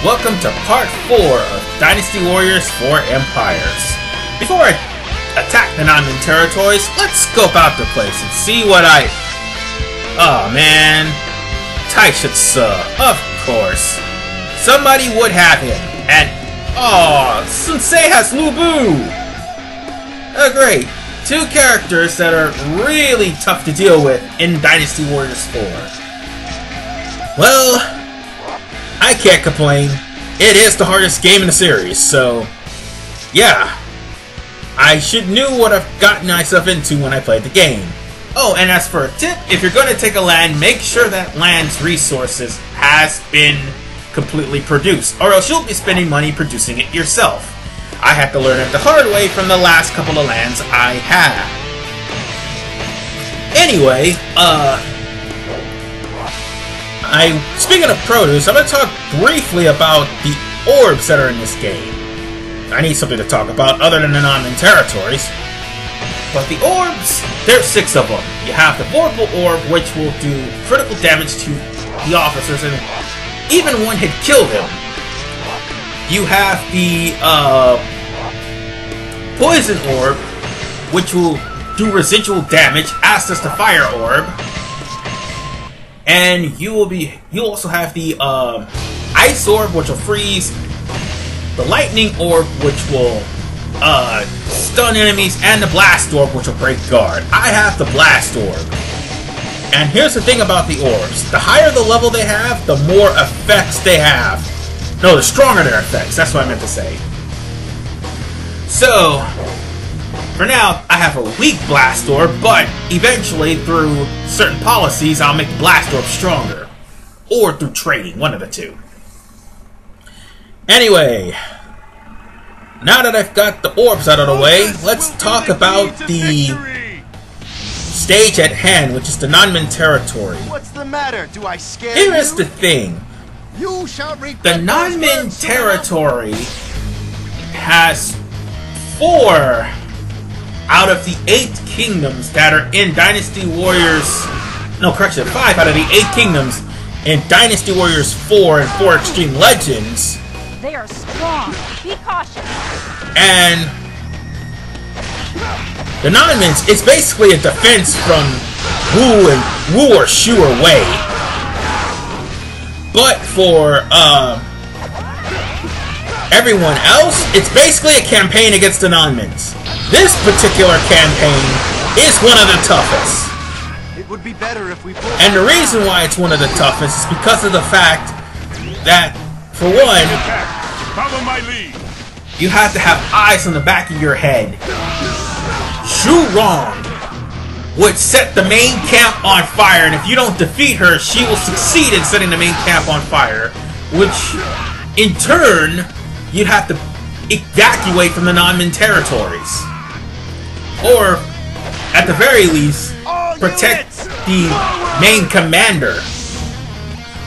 Welcome to part 4 of Dynasty Warriors 4 Empires. Before I attack the Nanman territories, let's scope out the place and see what Oh man, Taishitsu, of course. Somebody would have him, and Sensei has Lu Bu! Oh great, two characters that are really tough to deal with in Dynasty Warriors 4. Well, I can't complain. It is the hardest game in the series, so yeah. I should know what I've gotten myself into when I played the game. Oh, and as for a tip, if you're going to take a land, make sure that land's resources has been completely produced, or else you'll be spending money producing it yourself. I had to learn it the hard way from the last couple of lands I had. Anyway, speaking of produce, I'm going to talk briefly about the orbs that are in this game. I need something to talk about other than the Nanman territories. But the orbs, there's 6 of them. You have the Vorpal Orb, which will do critical damage to the officers, and even one hit kill them. You have the Poison Orb, which will do residual damage, as does the Fire Orb. And you'll also have the Ice Orb, which will freeze, the Lightning Orb, which will stun enemies, and the Blast Orb, which will break guard. I have the Blast Orb. And here's the thing about the orbs. The higher the level they have, the more effects they have. No, the stronger their effects. That's what I meant to say. So, for now, I have a weak Blast Orb, but eventually, through certain policies, I'll make the Blast Orb stronger. Or through trading, one of the two. Anyway, now that I've got the orbs out of the way, let's talk about the stage at hand, which is the Nanman territory. What's the matter? Do I scare you? Here is the thing. You shall reap the Nanman territory has 4 out of the 8 kingdoms that are in Dynasty Warriors... No, correction, 5 out of the 8 kingdoms in Dynasty Warriors 4 and 4 Extreme Legends. They are strong. Be cautious. And the Nanmans, it's basically a defense from Wu or Shu or Wei. But for everyone else, it's basically a campaign against the Nanmans. This particular campaign is one of the toughest. It would be better if we and the reason why it's one of the toughest is because of the fact that, for one, follow my lead. You have to have eyes on the back of your head. Shu Rong would set the main camp on fire, and if you don't defeat her, she will succeed in setting the main camp on fire, which, in turn, you'd have to evacuate from the Nanman territories. Or, at the very least, protect the main commander,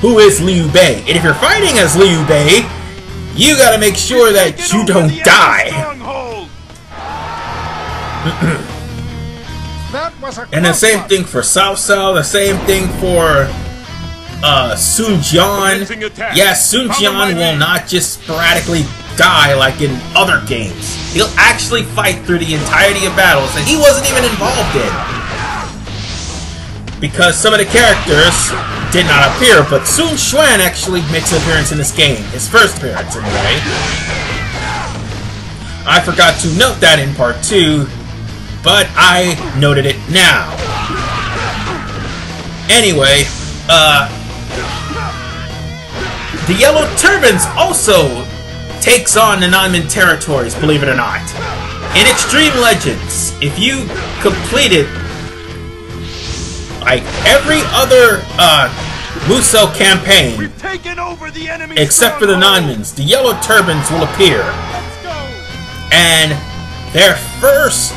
who is Liu Bei. And if you're fighting as Liu Bei, you gotta make sure that you don't die. And the same thing for Cao Cao, the same thing for Sun Jian. Yes, Sun Jian will not just sporadically die like in other games. He'll actually fight through the entirety of battles that he wasn't even involved in. Because some of the characters did not appear, but Sun Xuan actually makes an appearance in this game. His first appearance, anyway. I forgot to note that in part 2, but I noted it now. Anyway, the Yellow Turbans also takes on the Nanman territories, believe it or not. In Extreme Legends, if you complete it like every other Musou campaign, except for the Nanmans, the Yellow Turbans will appear. And their first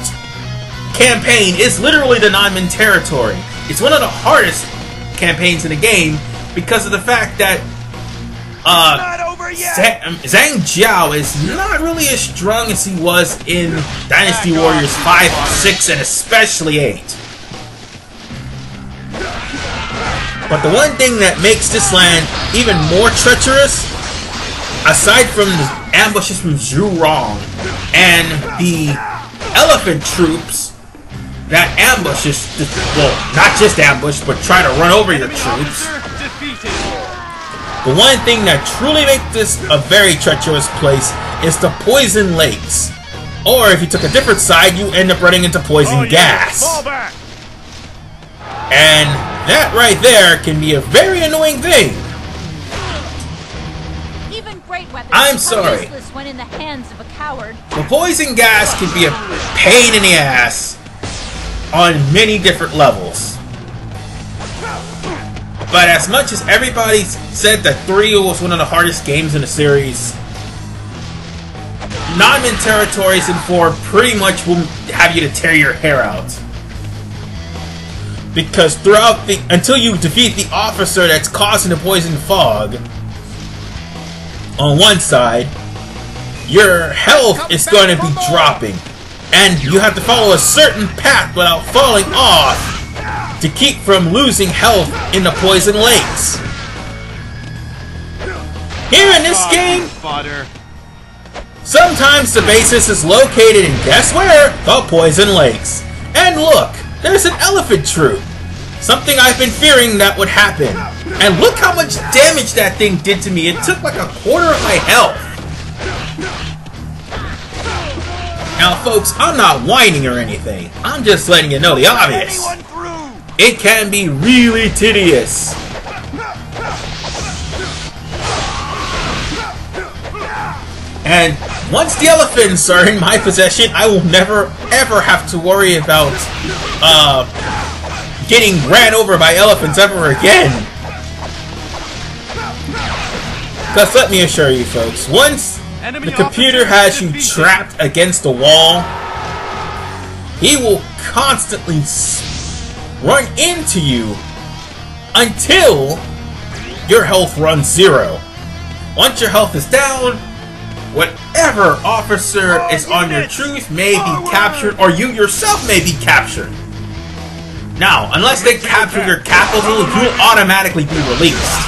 campaign is literally the Nanman territory. It's one of the hardest campaigns in the game because of the fact that Zhang Jiao is not really as strong as he was in Dynasty Warriors 5, 6, and especially 8. But the one thing that makes this land even more treacherous aside from the ambushes from Zhurong and the elephant troops that ambushes, well, not just ambush, but try to run over your troops. The one thing that truly makes this a very treacherous place is the poison lakes. Or if you took a different side, you end up running into poison gas. And that right there can be a very annoying thing. Even great weapons I'm sorry. useless when in the hands of a coward. The poison gas can be a pain in the ass on many different levels. But as much as everybody said that 3 was one of the hardest games in the series, Nanman territories in 4 pretty much will have you to tear your hair out. Because throughout until you defeat the officer that's causing the poison fog on one side, your health is going to be dropping. And you have to follow a certain path without falling off to keep from losing health in the poison lakes. Here in this game, sometimes the basis is located in, guess where? The poison lakes. And look, there's an elephant troop. Something I've been fearing that would happen. And look how much damage that thing did to me. It took like a quarter of my health. Now folks, I'm not whining or anything. I'm just letting you know the obvious. It can be really tedious. And once the elephants are in my possession, I will never ever have to worry about getting ran over by elephants ever again. Because let me assure you folks, once the computer has you trapped against the wall, he will constantly run into you until your health runs 0. Once your health is down, whatever officer is on your troops may be captured, or you yourself may be captured. Now, unless they capture your capital, you'll automatically be released.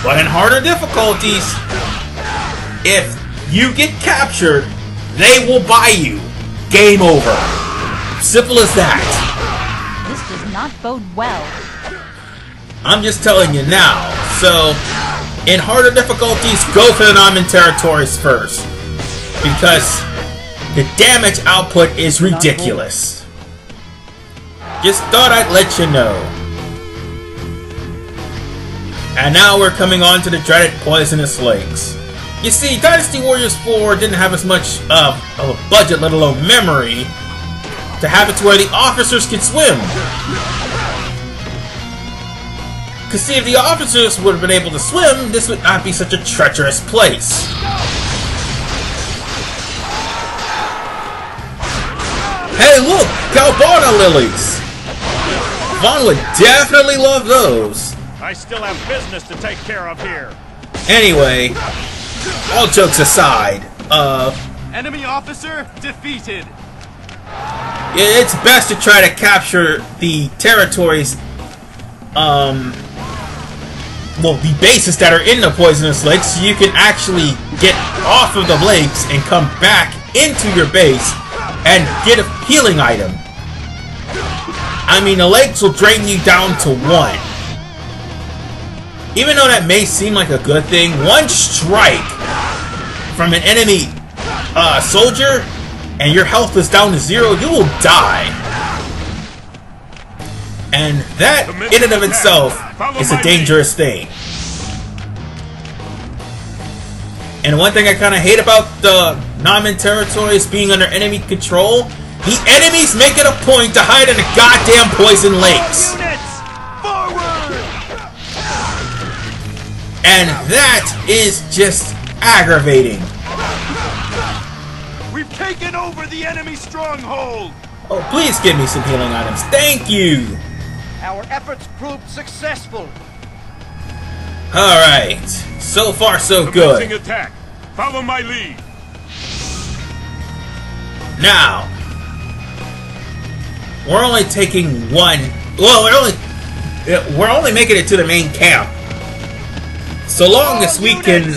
But in harder difficulties, if you get captured, they will buy you. Game over. Simple as that. This does not bode well. I'm just telling you now. So, in harder difficulties, go for the Nanman territories first. Because the damage output is ridiculous. Just thought I'd let you know. And now we're coming on to the dreaded poisonous lakes. You see, Dynasty Warriors 4 didn't have as much of a budget, let alone memory, to have it to where the officers could swim. Because see, if the officers would have been able to swim, this would not be such a treacherous place. Hey look! Calbana lilies! Vaughn would definitely love those. I still have business to take care of here. Anyway, all jokes aside, Enemy officer defeated. it's best to try to capture the territories, well, the bases that are in the poisonous lakes, so you can actually get off of the lakes and come back into your base and get a healing item. I mean, the lakes will drain you down to 1. Even though that may seem like a good thing, one strike from an enemy soldier and your health is down to 0, you will die. And that, in and of itself, is a dangerous thing. And one thing I kind of hate about the Nanman territories being under enemy control, the enemies make it a point to hide in the goddamn poison lakes. And that is just aggravating. We've taken over the enemy stronghold. Oh, please give me some healing items. Thank you. Our efforts proved successful. Alright. So far, so good. Commencing attack. Follow my lead. Now, we're only taking 1. Well, we're only making it to the main camp. So long as we can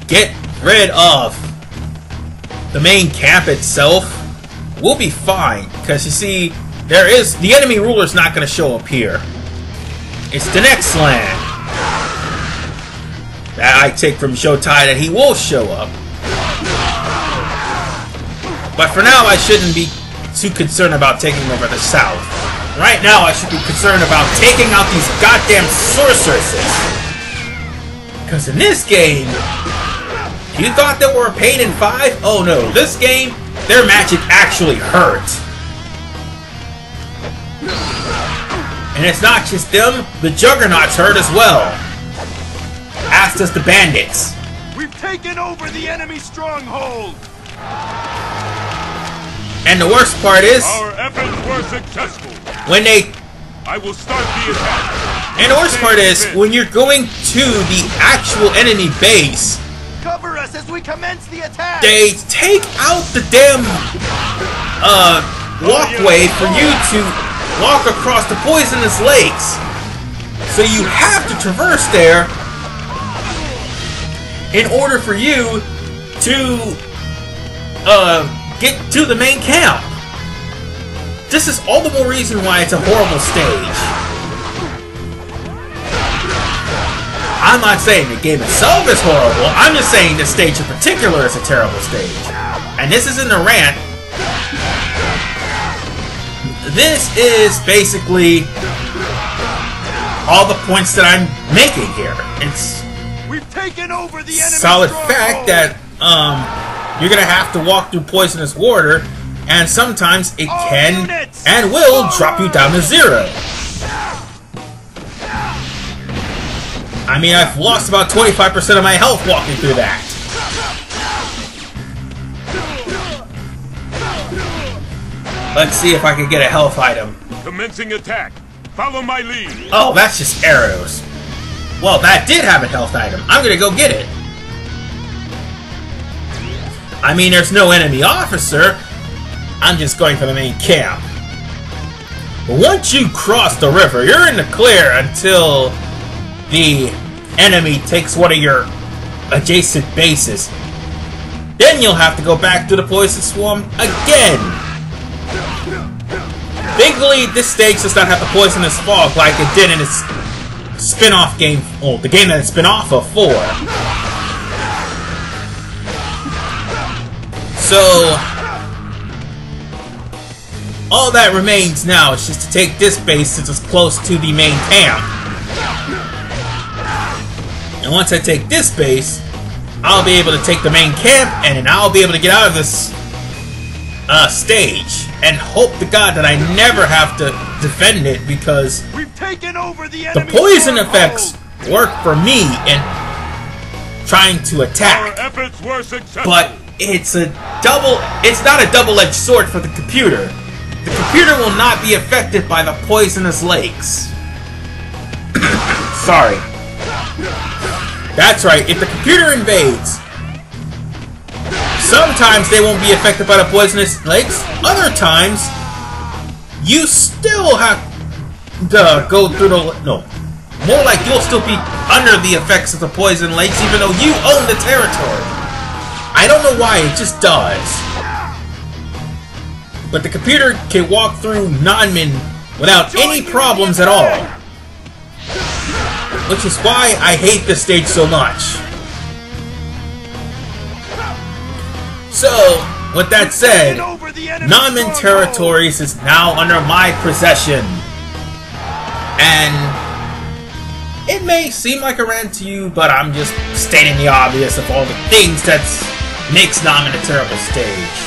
get rid of the main camp itself, we'll be fine. Because you see, the enemy ruler's not going to show up here. It's the next land that I take from Shotai that he will show up. But for now, I shouldn't be too concerned about taking over the south. Right now, I should be concerned about taking out these goddamn sorceresses. Because in this game, you thought they were a pain in 5? Oh no, this game, their magic actually hurt. And it's not just them, the Juggernauts hurt as well. As does the bandits. We've taken over the enemy stronghold! And the worst part is, Our efforts were successful. I will start the attack. And the worst part is, when you're going to the actual enemy base, Cover us as we commence the attack! they take out the damn walkway for you to walk across the poisonous lakes. So you have to traverse there in order for you to get to the main camp. This is all the more reason why it's a horrible stage. I'm not saying the game itself is horrible, I'm just saying this stage in particular is a terrible stage. And this isn't a rant. This is basically all the points that I'm making here. It's We've taken over the enemy solid stronghold. fact that you're gonna have to walk through poisonous water, and sometimes it can and will drop you down to 0. I mean, I've lost about 25% of my health walking through that. Let's see if I can get a health item. Commencing attack. Follow my lead. Oh, that's just arrows. Well, that did have a health item. I'm gonna go get it. I mean, there's no enemy officer. I'm just going for the main camp. But once you cross the river, you're in the clear until the enemy takes one of your adjacent bases. Then you'll have to go back to the poison swarm again. Thankfully, this stage does not have the poisonous fog like it did in its spin-off game, well, the game that it's been off of 4. So, all that remains now is just to take this base since it's close to the main camp. And once I take this base, I'll be able to take the main camp, and then I'll be able to get out of this stage. And hope to God that I never have to defend it, because We've taken over the the enemy poison stronghold. effects work for me in trying to Our attack. efforts were successful. But it's not a double-edged sword for the computer. The computer will not be affected by the poisonous lakes. Sorry. That's right, if the computer invades, sometimes they won't be affected by the poisonous lakes, other times, you still have to go through the... No. More like you'll still be under the effects of the poison lakes even though you own the territory. I don't know why, it just does. But the computer can walk through Nanman without any problems at all. Which is why I hate this stage so much. So, with that said, Nanman territories is now under my possession. And it may seem like a rant to you, but I'm just stating the obvious of all the things that makes Nanman a terrible stage.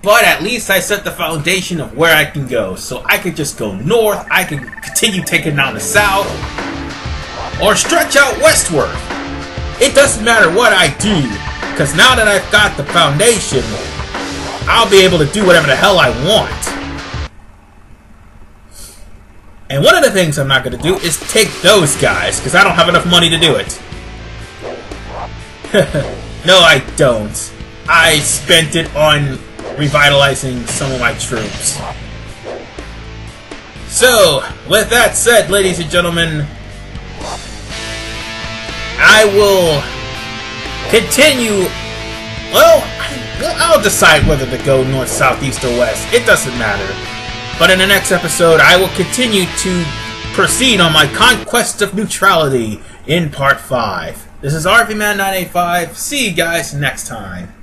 But at least I set the foundation of where I can go. So I could just go north, I can continue taking down the south, or stretch out westward. It doesn't matter what I do, because now that I've got the foundation, I'll be able to do whatever the hell I want. And one of the things I'm not going to do is take those guys, because I don't have enough money to do it. No, I don't. I spent it on revitalizing some of my troops. So, with that said, ladies and gentlemen, I will continue. Well, I'll decide whether to go north, south, east, or west. It doesn't matter. But in the next episode, I will continue to proceed on my conquest of neutrality in Part 5. This is RVMan985. See you guys next time.